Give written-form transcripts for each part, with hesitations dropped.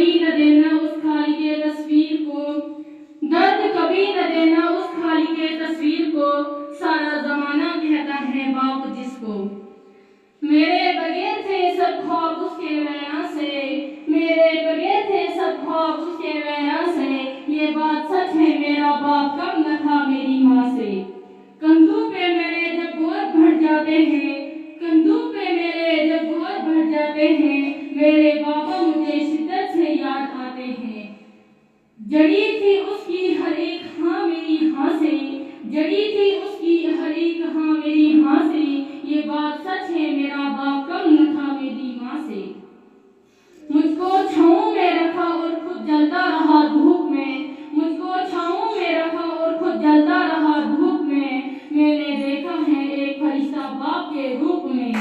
कभी न देना उस खाली के तस्वीर को, दर्द कभी न देना उस खाली के तस्वीर को, सारा जमाना कहता है बाप जिसको। मेरे बगैर थे सब ख्वाब उसके वैरां से, मेरे बगैर थे सब ख्वाब उसके वैरां से, ये बात सच है मेरा बाप कम न था मेरी माँ से। कंधों पे मेरे जब बोझ बढ़ जाते हैं, कंधों पे मेरे जब बोझ बढ़ जाते हैं, मेरे बाबा मुझे शिद्दत से याद आते हैं। जड़ी थी उसकी हर एक हाँ मेरी हाँ से, जड़ी थी उसकी हर एक हाँ मेरी हाँ से, ये बात सच है मेरा बाप कम न था मेरी माँ से। मुझको छाँव में रखा और खुद जलता रहा धूप में, मुझको छाँव में रखा और खुद जलता रहा धूप में, मैंने देखा है एक फरिश्ता बाप के रूप में।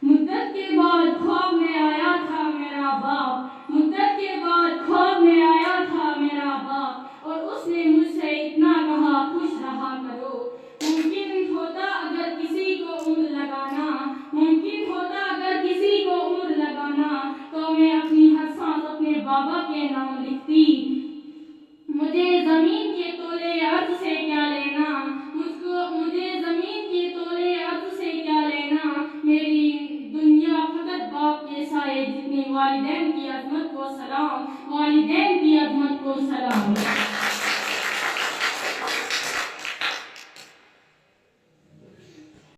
मुद्दत के बाद ख्वाब में आया था मेरा बाप, मुद्दत के बाद ख्वाब में आया था मेरा बाप, और उसने मुझसे इतना कहा खुश रहा करो। मुमकिन होता अगर किसी को उम्र लगाना, मुमकिन होता अगर किसी को उम्र लगाना, तो मैं अपनी हर सांस अपने बाबा के नाम लिखती। मुझे जमीन के तोले अर्ज से क्या लेना, मुझे जमीन के तोले अर्ज से क्या लेना, मेरी दुनिया फकत बाप के साए जितनी, वालिदैन की अजमत को सलाम, वालिदैन की अजमत को सलाम।